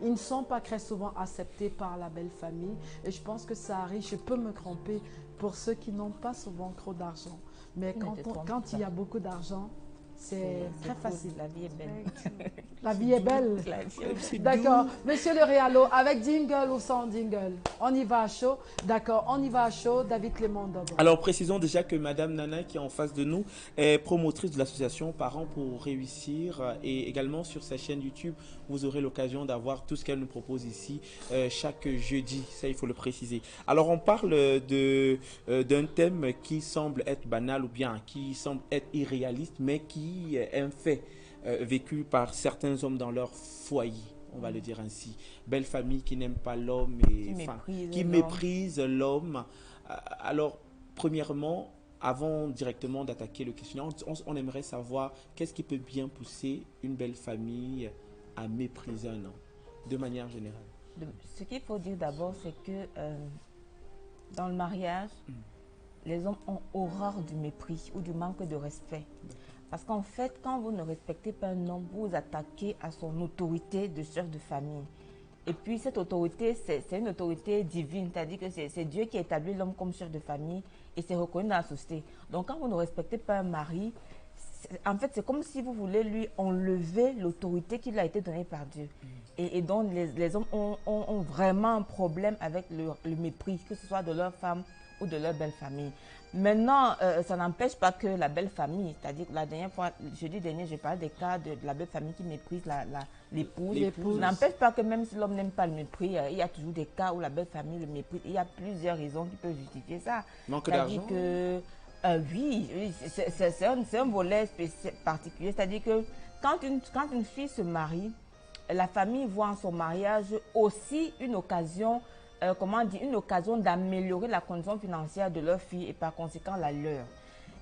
ils ne sont pas très souvent acceptés par la belle famille. Et je pense que ça arrive, je peux me tromper, pour ceux qui n'ont pas souvent trop d'argent. Mais Tu ne te trompes quand il pas. y a beaucoup d'argent, c'est très Cool, facile. la vie est belle. La vie est belle. La vie est C'est belle. D'accord. doux. Monsieur le Réalo, avec jingle ou sans jingle? On y va à chaud. D'accord, on y va à chaud. David Clément d'abord. Alors précisons déjà que Madame Nana qui est en face de nous est promotrice de l'association Parents pour réussir et également sur sa chaîne YouTube vous aurez l'occasion d'avoir tout ce qu'elle nous propose ici chaque jeudi, ça il faut le préciser. Alors on parle d'un thème qui semble être banal ou bien qui semble être irréaliste mais qui est un fait vécu par certains hommes dans leur foyer. On va le dire ainsi. Belle famille qui n'aime pas l'homme et qui méprise l'homme. Alors, premièrement, avant directement d'attaquer le questionnaire, on aimerait savoir qu'est-ce qui peut bien pousser une belle famille à mépriser un homme, de manière générale. Ce qu'il faut dire d'abord, c'est que dans le mariage, les hommes ont horreur du mépris ou du manque de respect. Parce qu'en fait, quand vous ne respectez pas un homme, vous vous attaquez à son autorité de chef de famille. Et puis cette autorité, c'est une autorité divine, c'est-à-dire que c'est Dieu qui a établi l'homme comme chef de famille et c'est reconnu dans la société. Donc quand vous ne respectez pas un mari, en fait c'est comme si vous voulez lui enlever l'autorité qui lui a été donnée par Dieu. Et donc les hommes ont vraiment un problème avec le mépris, que ce soit de leur femme ou de leur belle famille. Maintenant, ça n'empêche pas que la belle famille, c'est-à-dire que la dernière fois, jeudi dernier, j'ai parlé des cas de la belle famille qui méprise l'épouse. Ça n'empêche pas que même si l'homme n'aime pas le mépris, il y a toujours des cas où la belle famille le méprise. Il y a plusieurs raisons qui peuvent justifier ça. Manque d'argent? Oui, c'est un volet particulier. C'est-à-dire que quand une fille se marie, la famille voit en son mariage aussi une occasion une occasion d'améliorer la condition financière de leur fille et par conséquent la leur.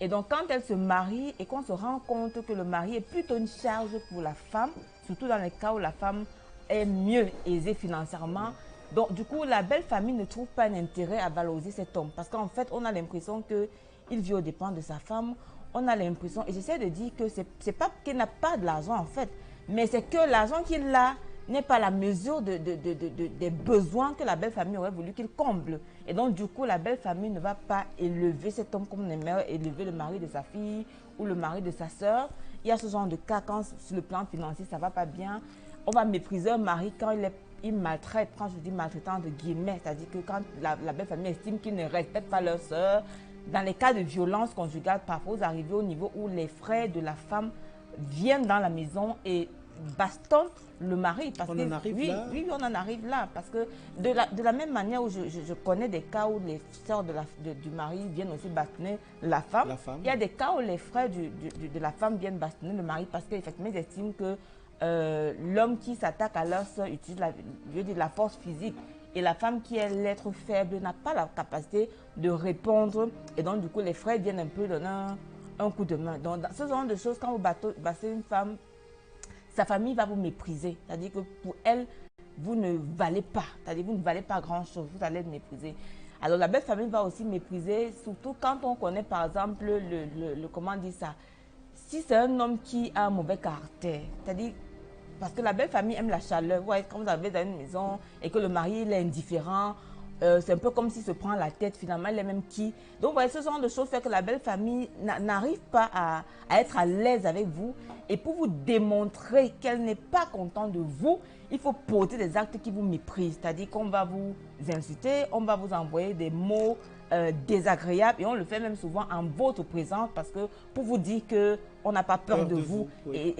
Et donc quand elle se marie et qu'on se rend compte que le mari est plutôt une charge pour la femme, surtout dans les cas où la femme est mieux aisée financièrement, donc du coup la belle famille ne trouve pas un intérêt à valoriser cet homme parce qu'en fait on a l'impression qu'il vit aux dépens de sa femme, on a l'impression, et j'essaie de dire que c'est pas qu'il n'a pas de l'argent en fait, mais c'est que l'argent qu'il a n'est pas la mesure des besoins que la belle famille aurait voulu qu'il comble. Et donc, du coup, la belle famille ne va pas élever cet homme comme on aimerait élever le mari de sa fille ou le mari de sa sœur. Il y a ce genre de cas quand, sur le plan financier, ça ne va pas bien. On va mépriser un mari quand il maltraite, quand je dis maltraitant de guillemets, c'est-à-dire que quand la belle famille estime qu'il ne respecte pas leur sœur. Dans les cas de violence conjugale, parfois vous arrivez au niveau où les frères de la femme viennent dans la maison et bastonne le mari. Parce on que, en arrive là? Oui, on en arrive là. Parce que de la même manière où je connais des cas où les sœurs du mari viennent aussi bastonner la femme, il y a des cas où les frères de la femme viennent bastonner le mari parce qu'effectivement, ils estiment que l'homme qui s'attaque à leur sœur utilise la force physique. Et la femme qui est l'être faible n'a pas la capacité de répondre. Et donc, du coup, les frères viennent un peu donner un coup de main. Donc, dans ce genre de choses, quand vous battez une femme, sa famille va vous mépriser. C'est-à-dire que pour elle, vous ne valez pas. C'est-à-dire que vous ne valez pas grand-chose. Vous allez être méprisé. Alors, la belle famille va aussi mépriser, surtout quand on connaît, par exemple, comment dire ça, si c'est un homme qui a un mauvais caractère. C'est-à-dire, parce que la belle famille aime la chaleur. Ouais, quand vous avez dans une maison et que le mari il est indifférent, c'est un peu comme s'il se prend la tête, finalement, il est même qui. Donc, vous voyez, ce genre de choses fait que la belle famille n'arrive pas à être à l'aise avec vous. Et pour vous démontrer qu'elle n'est pas contente de vous, il faut porter des actes qui vous méprisent. C'est-à-dire qu'on va vous insulter, on va vous envoyer des mots désagréables et on le fait même souvent en votre présence parce que pour vous dire qu'on n'a pas peur de vous. Oui.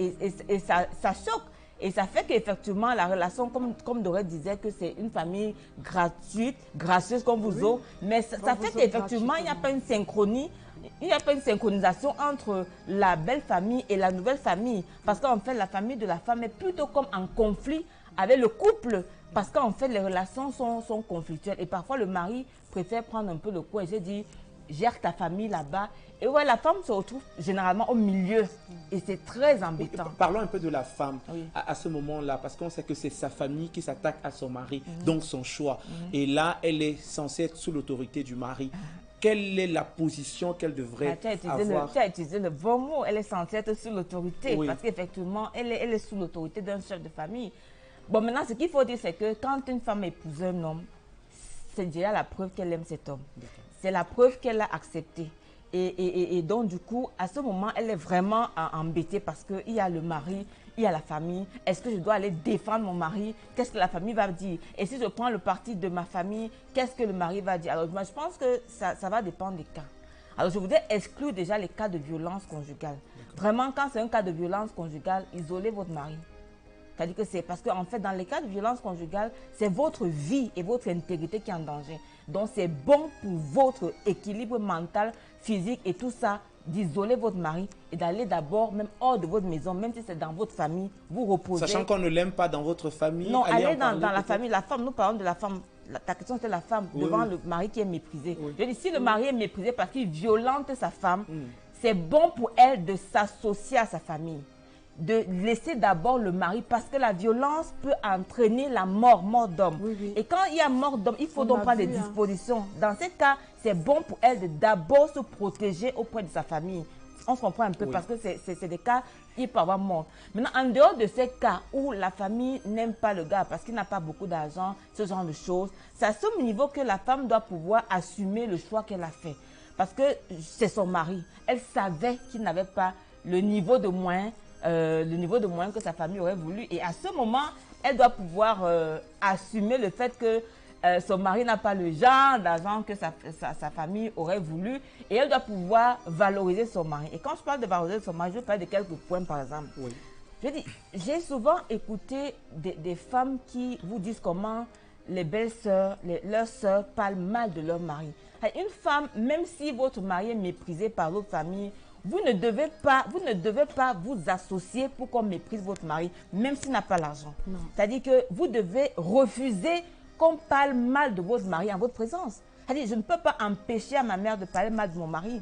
Et ça choque. Et ça fait qu'effectivement, la relation, comme Doré disait, que c'est une famille gratuite, gracieuse comme vous autres, mais ça fait qu'effectivement, il n'y a pas une synchronie, il n'y a pas une synchronisation entre la belle famille et la nouvelle famille. Parce qu'en fait, la famille de la femme est plutôt comme en conflit avec le couple. Parce qu'en fait, les relations sont conflictuelles. Et parfois, le mari préfère prendre un peu le coin et se dire, gère ta famille là-bas. Et ouais, la femme se retrouve généralement au milieu. Et c'est très embêtant. Parlons un peu de la femme à ce moment-là, parce qu'on sait que c'est sa famille qui s'attaque à son mari, donc son choix. Et là, elle est censée être sous l'autorité du mari. Quelle est la position qu'elle devrait avoir? Tu as utilisé le bon mot. Elle est censée être sous l'autorité. Oui. Parce qu'effectivement, elle est sous l'autorité d'un chef de famille. Bon, maintenant, ce qu'il faut dire, c'est que quand une femme épouse un homme, c'est déjà la preuve qu'elle aime cet homme. C'est la preuve qu'elle l'a accepté. Et donc, du coup, à ce moment, elle est vraiment embêtée parce qu'il y a le mari, il y a la famille. Est-ce que je dois aller défendre mon mari? Qu'est-ce que la famille va dire? Et si je prends le parti de ma famille, qu'est-ce que le mari va dire? Alors, moi, je pense que ça va dépendre des cas. Alors, je voudrais exclure déjà les cas de violence conjugale. Vraiment, quand c'est un cas de violence conjugale, isolez votre mari. C'est-à-dire que c'est parce qu'en fait, dans les cas de violence conjugale, c'est votre vie et votre intégrité qui est en danger. Donc, c'est bon pour votre équilibre mental, physique et tout ça, d'isoler votre mari et d'aller d'abord, même hors de votre maison, même si c'est dans votre famille, vous reposer. Sachant qu'on ne l'aime pas dans votre famille. Non, allez dans la famille. La femme, nous parlons de la femme. Ta question, c'est la femme devant le mari qui est méprisé. Je dis, si le mari est méprisé parce qu'il violente sa femme, c'est bon pour elle de s'associer à sa famille, de laisser d'abord le mari parce que la violence peut entraîner la mort d'homme. Et quand il y a mort d'homme, il faut donc prendre des dispositions. Dans ce cas, c'est bon pour elle de d'abord se protéger auprès de sa famille. On se comprend un peu parce que c'est des cas, il peut avoir mort. Maintenant, en dehors de ces cas où la famille n'aime pas le gars parce qu'il n'a pas beaucoup d'argent, ce genre de choses, c'est à ce niveau que la femme doit pouvoir assumer le choix qu'elle a fait. Parce que c'est son mari. Elle savait qu'il n'avait pas le niveau de moyens que sa famille aurait voulu. Et à ce moment, elle doit pouvoir assumer le fait que son mari n'a pas le genre d'argent que sa famille aurait voulu. Et elle doit pouvoir valoriser son mari. Et quand je parle de valoriser son mari, je vais parler de quelques points, par exemple. Je dis, j'ai souvent écouté des femmes qui vous disent comment les belles-sœurs, leurs sœurs parlent mal de leur mari. Une femme, même si votre mari est méprisé par l'autre famille, vous ne devez pas vous associer pour qu'on méprise votre mari, même s'il n'a pas l'argent. C'est-à-dire que vous devez refuser qu'on parle mal de votre mari en votre présence. C'est-à-dire, je ne peux pas empêcher à ma mère de parler mal de mon mari.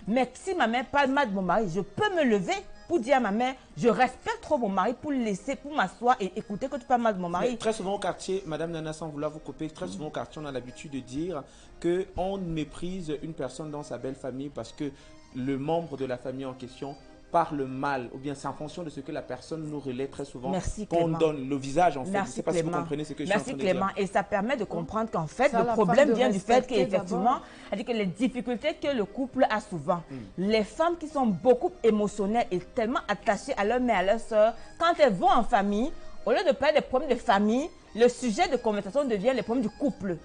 Mais si ma mère parle mal de mon mari, je peux me lever pour dire à ma mère, je respecte trop mon mari pour laisser, pour m'asseoir et écouter que tu parles mal de mon mari. Mais très souvent au quartier, Madame Nana, sans vouloir vous couper, très souvent au quartier, on a l'habitude de dire qu'on méprise une personne dans sa belle famille parce que le membre de la famille en question parle mal, ou bien c'est en fonction de ce que la personne nous relaie très souvent. Merci, qu'on donne le visage en fait. Merci, je ne sais pas Clément. si vous comprenez ce que je suis en train de Clément. dire. Et ça permet de comprendre qu'en fait, le problème vient du fait qu'effectivement, c'est-à-dire que les difficultés que le couple a souvent, les femmes qui sont beaucoup émotionnelles et tellement attachées à leur mère, à leur soeur, quand elles vont en famille, au lieu de parler des problèmes de famille, le sujet de conversation devient les problèmes du couple.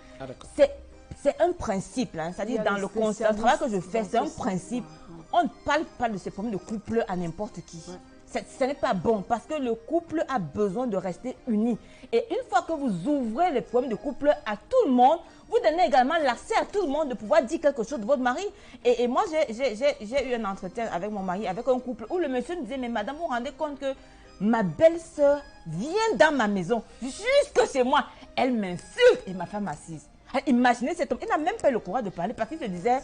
C'est un principe, hein, c'est-à-dire dans le travail que je fais, c'est un principe. On ne parle pas de ces problèmes de couple à n'importe qui. Ce n'est pas bon parce que le couple a besoin de rester uni. Et une fois que vous ouvrez les problèmes de couple à tout le monde, vous donnez également l'accès à tout le monde de pouvoir dire quelque chose de votre mari. Et moi, j'ai eu un entretien avec mon mari, avec un couple, où le monsieur me disait, mais madame, vous vous rendez compte que ma belle-sœur vient dans ma maison, jusque chez moi. Elle m'insulte et ma femme assise. Imaginez cet homme, il n'a même pas le courage de parler parce qu'il se disait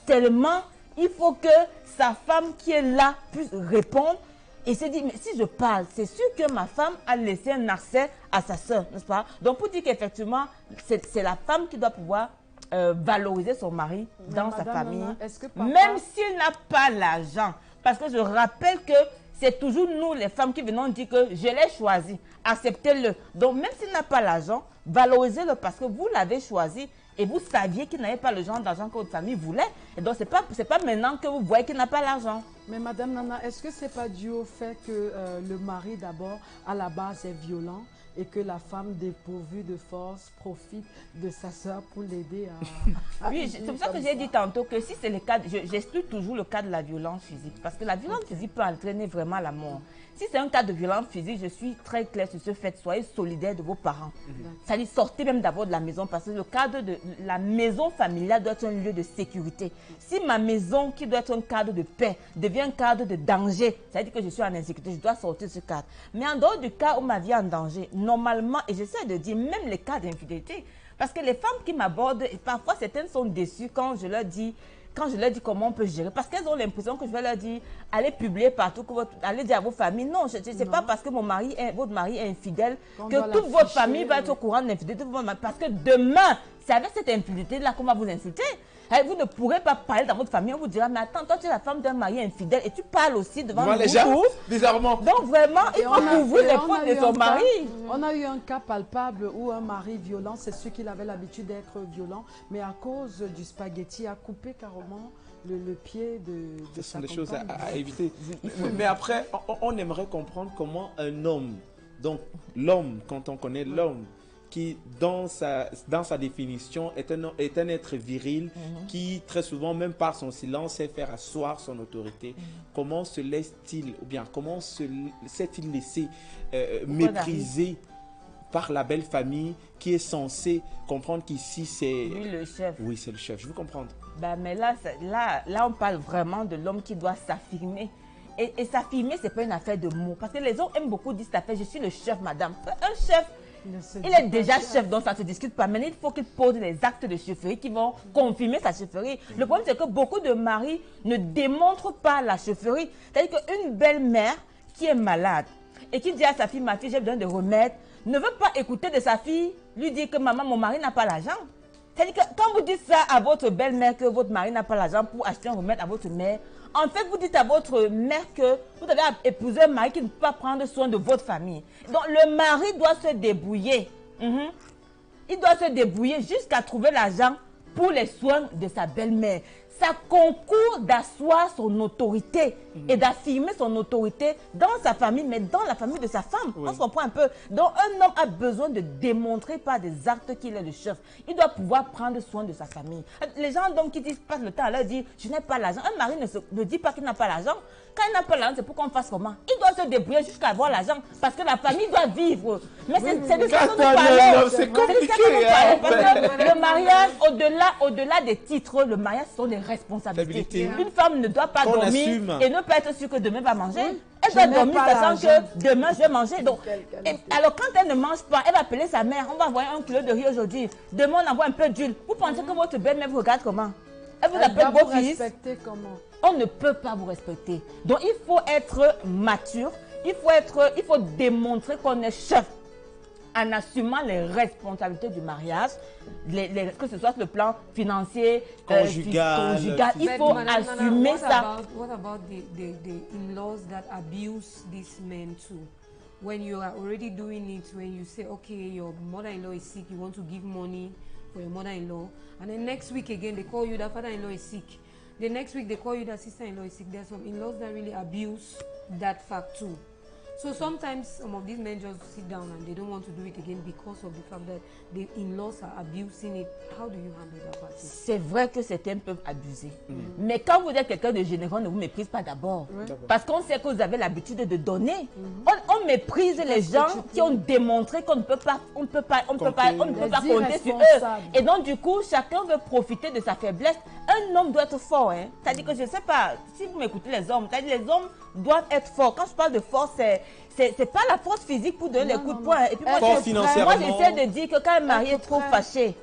tellement... Il faut que sa femme qui est là puisse répondre et se dire, mais si je parle, c'est sûr que ma femme a laissé un accès à sa soeur, n'est-ce pas? Donc pour dire qu'effectivement, c'est la femme qui doit pouvoir valoriser son mari dans sa famille, même s'il n'a pas l'argent. Parce que je rappelle que c'est toujours nous les femmes qui venons dire que je l'ai choisi, acceptez-le. Donc même s'il n'a pas l'argent, valorisez-le parce que vous l'avez choisi. Et vous saviez qu'il n'avait pas le genre d'argent que votre famille voulait. Et donc, c'est pas maintenant que vous voyez qu'il n'a pas l'argent. Mais Madame Nana, est-ce que ce n'est pas dû au fait que le mari, d'abord, à la base, est violent et que la femme, dépourvue de force, profite de sa soeur pour l'aider à... Oui, c'est pour ça que j'ai dit tantôt que si c'est le cas, j'exclus toujours le cas de la violence physique. Parce que la violence physique peut entraîner vraiment la mort. Si c'est un cas de violence physique, je suis très claire sur ce fait. Soyez solidaires de vos parents. C'est-à-dire, sortez même d'abord de la maison parce que le cadre de la maison familiale doit être un lieu de sécurité. Si ma maison, qui doit être un cadre de paix, devient un cadre de danger, c'est-à-dire que je suis en insécurité, je dois sortir de ce cadre. Mais en dehors du cas où ma vie est en danger, normalement, et j'essaie de dire même les cas d'infidélité, parce que les femmes qui m'abordent, parfois certaines sont déçues quand je leur dis comment on peut gérer, parce qu'elles ont l'impression que je vais leur dire, allez publier partout, allez dire à vos familles. Non, ce n'est pas parce que votre mari est infidèle que toute votre famille va être au courant de l'infidélité. Parce que demain, c'est avec cette infidélité-là qu'on va vous insulter. Vous ne pourrez pas parler dans votre famille, on vous dira, mais attends, toi tu es la femme d'un mari infidèle et tu parles aussi devant les gens, bizarrement. Donc vraiment, il faut couvrir les fautes de son mari. On a eu un cas palpable où un mari violent, c'est sûr qu'il avait l'habitude d'être violent, mais à cause du spaghetti, a coupé carrément le pied de Ce sont des sa choses compagne. à éviter. Mais après, on aimerait comprendre comment un homme, donc l'homme, quand on connaît l'homme, qui, dans sa définition, est un être viril qui, très souvent, même par son silence, sait faire asseoir son autorité. Comment se laisse-t-il, ou bien comment s'est-il laissé mépriser par la belle famille qui est censée comprendre qu'ici, c'est... Lui, le chef. Oui, c'est le chef. Je veux comprendre. Ben, mais là, on parle vraiment de l'homme qui doit s'affirmer. Et s'affirmer, ce n'est pas une affaire de mots. Parce que les hommes aiment beaucoup dire cette affaire, je suis le chef, madame. Un chef... Il est déjà chef, donc ça ne se discute pas. Maintenant, il faut qu'il pose les actes de chefferie qui vont confirmer sa chefferie. Le problème, c'est que beaucoup de maris ne démontrent pas la chefferie. C'est-à-dire qu'une belle-mère qui est malade et qui dit à sa fille, ma fille, j'ai besoin de remèdes, ne veut pas écouter de sa fille, lui dire que maman, mon mari n'a pas l'argent. C'est-à-dire que quand vous dites ça à votre belle-mère, que votre mari n'a pas l'argent pour acheter un remède à votre mère, en fait, vous dites à votre mère que vous avez épousé un mari qui ne peut pas prendre soin de votre famille. Donc, le mari doit se débrouiller. Il doit se débrouiller jusqu'à trouver l'argent pour les soins de sa belle-mère. Ça concourt d'asseoir son autorité et d'affirmer son autorité dans sa famille, mais dans la famille de sa femme. Oui. On se comprend un peu. Donc, un homme a besoin de démontrer par des actes qu'il est le chef. Il doit pouvoir prendre soin de sa famille. Les gens donc qui passent le temps à leur dire « je n'ai pas l'argent ». Un mari ne dit pas qu'il n'a pas l'argent. Quand il n'a pas l'argent, c'est pour qu'on fasse comment? Il doit se débrouiller jusqu'à avoir l'argent parce que la famille doit vivre. Mais c'est de ça que nous parlons. C'est compliqué. Parce que le mariage, au-delà des titres, le mariage, ce sont des responsabilités. Une femme ne doit pas dormir et ne pas être sûre que demain va manger. Elle doit dormir sachant que demain je vais manger. Donc, alors quand elle ne mange pas, elle va appeler sa mère. On va envoyer 1 kilo de riz aujourd'hui. Demain on envoie un peu d'huile. Vous pensez que votre belle-mère vous regarde comment? Elle vous appelle beau fils. On ne peut pas vous respecter. Donc il faut être mature. Il faut démontrer qu'on est chef en assumant les responsabilités du mariage, que ce soit sur le plan financier, conjugal. Il faut assumer ça. What about the in-laws that abuse these men too? When you are already doing it, when you say, okay, your mother-in-law is sick, you want to give money for your mother-in-law, and then next week again they call you that father-in-law is sick. The next week they call you that sister-in-law is sick. There's some in-laws that really abuse that fact too. So sometimes some of these men just sit down and they don't want to do it again because of the fact that the in-laws are abusing it. How do you handle that part? C'est vrai que certains peuvent abuser. Mais quand vous êtes quelqu'un de généreux, on ne vous méprise pas d'abord. Parce qu'on sait que vous avez l'habitude de donner. On méprise les gens qui ont démontré qu'on ne peut pas, compter sur eux. Et donc du coup, chacun veut profiter de sa faiblesse. Un homme doit être fort. Hein. C'est-à-dire que je ne sais pas, si vous m'écoutez les hommes, c'est-à-dire les hommes doivent être forts. Quand je parle de force, c'est pas la force physique pour donner les coups de poing. Et puis moi, j'essaie de dire que quand un mari est trop fâché,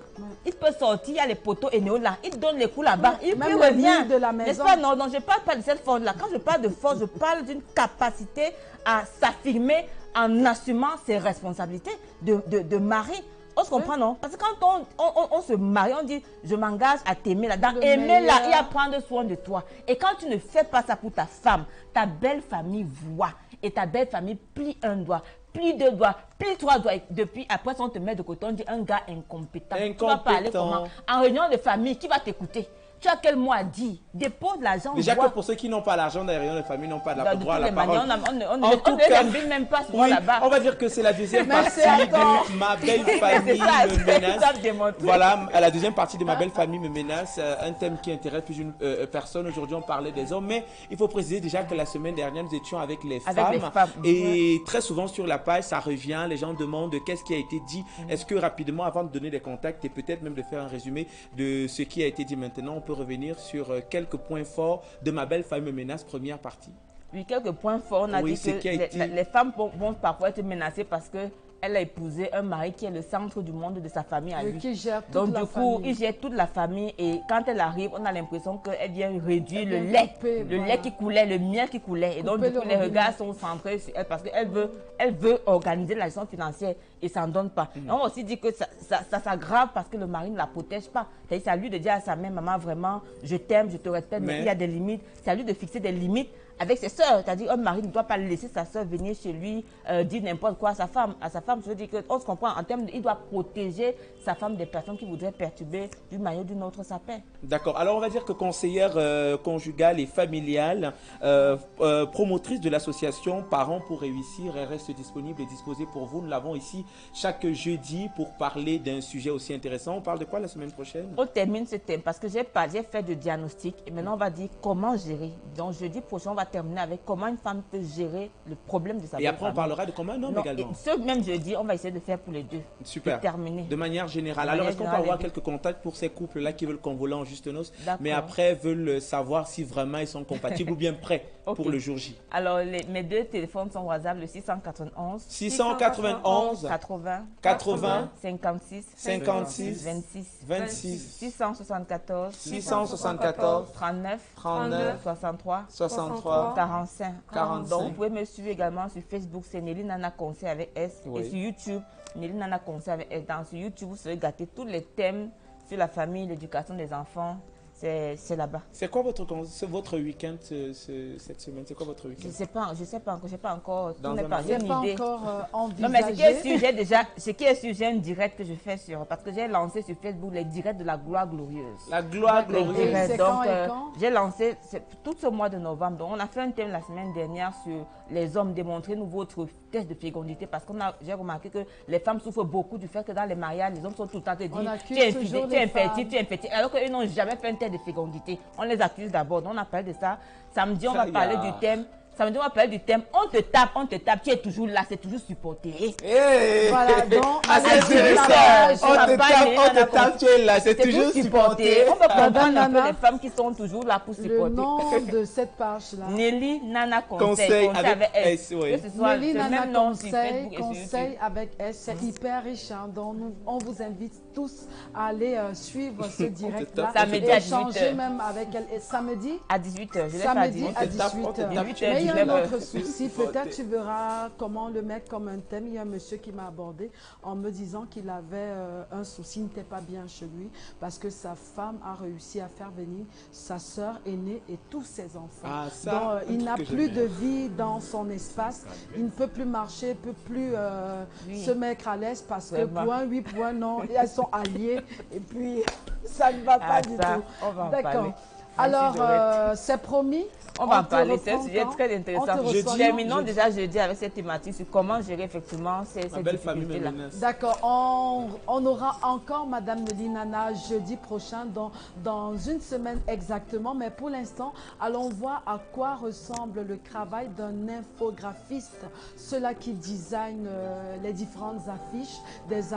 il peut sortir, il y a les poteaux et là, il donne les coups là-bas, il revient. N'est-ce pas? Non, je ne parle pas de cette force-là. Quand je parle de force, je parle d'une capacité à s'affirmer en assumant ses responsabilités de mari. On se comprend, non? Parce que quand on se marie, on dit « je m'engage à t'aimer là-dedans ». Aimer-la et à prendre soin de toi. Et quand tu ne fais pas ça pour ta femme, ta belle famille voit. Et ta belle famille plie un doigt, plie 2 doigts, plie 3 doigts. Et depuis, après, on te met de côté, on dit un gars incompétent. Tu vas parler comment? En réunion de famille, qui va t'écouter? Tu as quel mot à dire? Dépose l'argent. Déjà que pour ceux qui n'ont pas l'argent, d'ailleurs, les familles n'ont pas droit à la parole. On ne même pas souvent là-bas. On va dire que c'est la deuxième partie de Ma belle famille me menace. Voilà, la deuxième partie de Ma belle famille me menace. Un thème qui intéresse plus d'une personne. Aujourd'hui, on parlait des hommes. Mais il faut préciser déjà que la semaine dernière, nous étions avec les femmes. Et très souvent sur la page, ça revient. Les gens demandent qu'est-ce qui a été dit. Est-ce que rapidement, avant de donner des contacts et peut-être même de faire un résumé de ce qui a été dit maintenant, on peut revenir sur quelques points forts de Ma belle famille me menace, première partie. Oui, quelques points forts. On a dit que les femmes vont parfois être menacées parce que elle a épousé un mari qui est le centre du monde de sa famille à lui. Qui gère toute Donc la du coup, famille. il gère toute la famille et quand elle arrive, on a l'impression qu'elle vient réduire le lait. Le lait qui coulait, le miel qui coulait. Et donc du coup, les regards sont centrés sur elle parce qu'elle veut organiser la gestion financière et ça n'en donne pas. Et on aussi dit que ça s'aggrave parce que le mari ne la protège pas. C'est à lui de dire à sa mère, maman, vraiment, je t'aime, je te respecte, mais il y a des limites. C'est à lui de fixer des limites avec ses soeurs. C'est-à-dire un mari ne doit pas laisser sa soeur venir chez lui dire n'importe quoi à sa femme. À sa femme, je veux dire qu'on se comprend en termes il doit protéger sa femme des personnes qui voudraient perturber d'une manière ou d'une autre sa paix. D'accord. Alors on va dire que conseillère conjugale et familiale, promotrice de l'association Parents pour réussir, elle reste disponible et disposée pour vous. Nous l'avons ici chaque jeudi pour parler d'un sujet aussi intéressant. On parle de quoi la semaine prochaine? On termine ce thème parce que j'ai fait de diagnostic et maintenant on va dire comment gérer. Donc jeudi prochain, on va terminer avec comment une femme peut gérer le problème de sa Et après, on parlera de comment un homme également. Ce même jeudi, on va essayer de faire pour les deux. Super. De terminer. De manière générale. Alors, est-ce qu'on peut avoir quelques contacts pour ces couples-là qui veulent convoler en juste noces, mais après veulent savoir si vraiment ils sont compatibles ou bien prêts pour le jour J? Alors, mes deux téléphones sont WhatsApp, le 691 80 56 26 674 39 63 45. Donc, vous pouvez me suivre également sur Facebook, c'est Nelly Nana Conseil avec S. Et sur YouTube, Nelly Nana Conseil avec S. Dans sur YouTube, vous serez gâter tous les thèmes sur la famille, l'éducation des enfants. C'est là-bas. C'est quoi votre week-end cette semaine? C'est quoi votre week-end? Je sais pas encore. Je n'ai pas encore envisagé. Non, mais ce qui est sujet un direct que je fais parce que j'ai lancé sur Facebook les directs de la gloire glorieuse. La gloire glorieuse. Donc, j'ai lancé tout ce mois de novembre. Donc, on a fait un thème la semaine dernière sur les hommes. Démontrez-nous votre test de fécondité parce que j'ai remarqué que les femmes souffrent beaucoup du fait que dans les mariages, les hommes sont tout le temps te dire tu es infertile, alors qu'ils n'ont jamais fait un test de fécondité. On les accuse d'abord. Donc, on a parlé de ça. Samedi, on va parler du thème. Samedi, on va parler du thème. On te tape, tu es toujours là, c'est toujours supporté. Voilà, donc, on te tape, tu es là, c'est toujours supporté. On peut comprendre un peu les femmes qui sont toujours là pour supporter. Le nom de cette page-là. Nelly Nana Conseil avec S. Nelly Nana Conseil avec S. C'est hyper riche. Donc, on vous invite tous à aller suivre ce direct-là. Samedi à 18h. Même avec elle. Et samedi à 18h. Samedi à 18h. Il y a un autre souci, peut-être tu verras comment le mettre comme un thème. Il y a un monsieur qui m'a abordé en me disant qu'il avait un souci, il n'était pas bien chez lui parce que sa femme a réussi à faire venir sa sœur aînée et tous ses enfants. Donc il n'a plus de vie dans son espace, il ne peut plus marcher, il ne peut plus se mettre à l'aise parce que point oui, point non, elles sont alliées et puis ça ne va pas du tout. D'accord. Alors, c'est promis. On va en parler, c'est un sujet très intéressant. Terminons déjà jeudi avec cette thématique sur comment gérer effectivement ces difficultés-là. D'accord, on aura encore Madame Nelly Nana jeudi prochain, dans une semaine exactement. Mais pour l'instant, allons voir à quoi ressemble le travail d'un infographiste, ceux-là qui designent les différentes affiches des